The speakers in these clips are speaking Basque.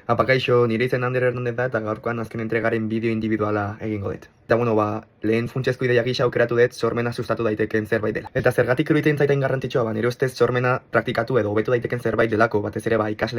Apakaixo, nire izen Ander Hernandez da eta gaurkoan azken entregaren bideo individuala egingo dut. Eta lehen funtsezko ideia gisa aukeratu dut sormena sustatu daiteken zerbait dela. Eta zergatik iruditzen zaiten garrantzitsua, nire ustez sormena praktikatu edo hobetu daiteken zerbait delako, batez ere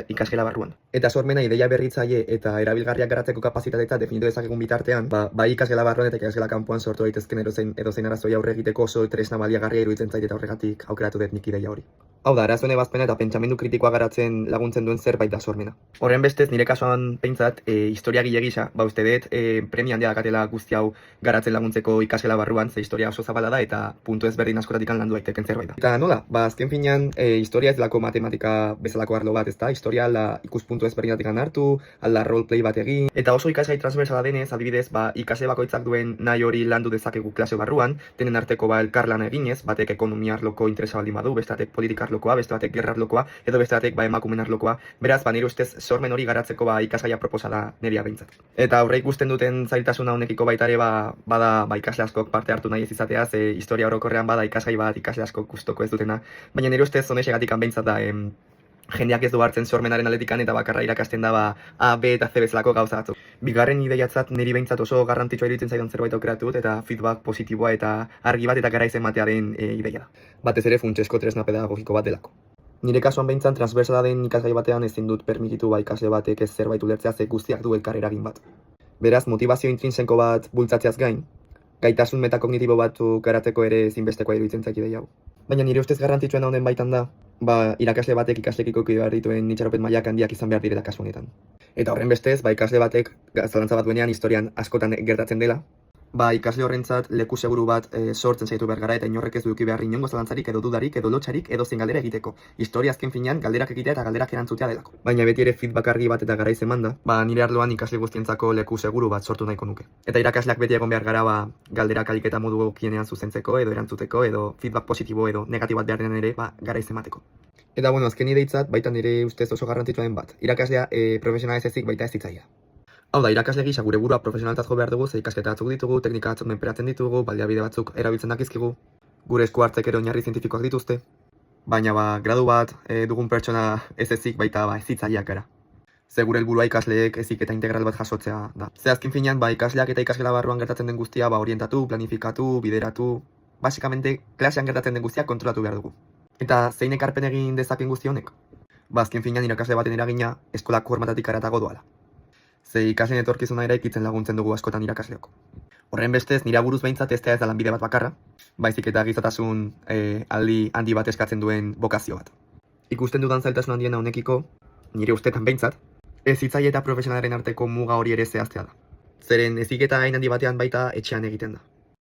ikasgela barruan. Eta sormena ideia berritzaile eta erabilgarriak garatzeko kapazitatea definitu dezakegun bitartean, bai ikasgela barruan eta ikasgela kanpoan sortu daitezken edozein arazoi aurre egiteko oso tresna baliagarria iruditzen zait eta horregatik aukeratu dut nik ideia hori. Hau da, arazoen ebazpena eta pentsamendu kritikoa garatzen laguntzen duen zerbait da sormena. Horren bestez, nire kasuan pentsat, historiagile gisa, uste dut premia handia dakatela guzti hau garatzen laguntzeko ikasgela barruan, ze historia oso zabala da eta puntu ezberdin askotatik landu daiteken zerbait da. Eta nola, azken finean, historia ez delako matematika bezalako arlo bat, ezta? Historia alda ikuspuntu ezberdinatik hartu, alda roleplay bat egin, eta oso ikasgai transversala denez, adibidez, ikasle bakoitzak duen nahi hori landu dezakegu klase barruan, denen arteko elkarlana eginez, batek ekonomia arloko interesa baldin badu, beste batek politika arlokoa, beste batek gerra arlokoa, edo beste batek emakumen arlokoa. Beraz, nire ustez sormen hori garatzeko ikasgaia proposa da nirea behintzat. Eta aurre ikusten duten zailtasuna honekiko baita ere bada ikasle askok parte hartu nahi ez izatea, ze historia orokorrean bada ikasgai bat ikasle askok gustoko ez dutena, baina nire ustez honexegatik behintzat da jendeak ez du hartzen sormenaren aletikan eta bakarra irakasten da A, B eta C bezalako gauza batzuk. Bigarren ideiatzat niri behintzat oso garrantzitsua iruditzen zaidan zerbait aukeratu dut eta feedback positiboa eta argi bat eta garaiz ematea den ideia da. Batez ere funtsezko tresna pedagogiko bat delako. Nire kasuan behintzat transversala den ikasgai batean ezin dut permititu ikasle batek ez zerbait ulertzea ze guztiak du elkar eragin bat. Beraz, motivazio intrinseko bat bultzatzeaz gain, gaitasun metakognitibo batzuk garatzeko ere ezinbestekoa iruditzen zait ideia hau. Baina nire ustez garrantzitsuena honen baitan da, irakasle batek ikaslekiko behar dituen itxaropen mailak handiak izan behar direla kasu honetan. Eta horren bestez, ikasle batek zalantza bat duenean historian askotan gertatzen dela, ikasle horrentzat leku seguru bat sortzen zaitu behar gara eta inorrek ez duki behar inongo zalantzarik edo dudarik edo lotxarik edo zein galdera egiteko. Historia azken finean galderak egitea eta galderak erantzutea delako. Baina beti ere feedback argi bat eta garaiz emanda, nire arloan ikasle guztientzako leku seguru bat sortu nahiko nuke. Eta irakasleak beti egon behar gara galderak ahalik eta modu egokienean zuzentzeko edo erantzuteko edo feedback positibo edo negatibo bat behar denean ere garaiz emateko. Eta azken ideitzat baita nire ustez oso garrantzitsua den bat. Irakaslea profesionala ez ezik baita ez hitzaia. Hau da, irakasle gisa gure burua profesionaltzat jo behar dugu, ze ikasketa batzuk ditugu, teknika batzuk menperatzen ditugu, baliabide batzuk erabiltzen dakizkigu, gure esku hartzek ere oinarri zientifikoak dituzte, baina gradu bat dugun pertsona ez ezik baita ez hitzaileak gara. Ze gure helburua ikasleek heziketa integral bat jasotzea da. Ze azken finean ikasleak eta ikasgela barruan gertatzen den guztia orientatu, planifikatu, bideratu, basikamente klasean gertatzen den guztia kontrolatu behar dugu. Eta zein ekarpen egin dezaken guzti honek? Azken finean irakasle baten eragina eskolak formatatik haratago doala. Ze ikasleen etorkizuna eraikitzen laguntzen dugu askotan irakasleok. Horren bestez, nire buruz behintzat ez da lanbide bat bakarra, baizik eta gizatasun aldi handi bat eskatzen duen bokazio bat. Ikusten dudan zailtasun handiena honekiko, nire ustetan behintzat, ez hitzaile eta profesionalaren arteko muga hori ere zehaztea da. Zeren heziketa hain handi batean baita etxean egiten da.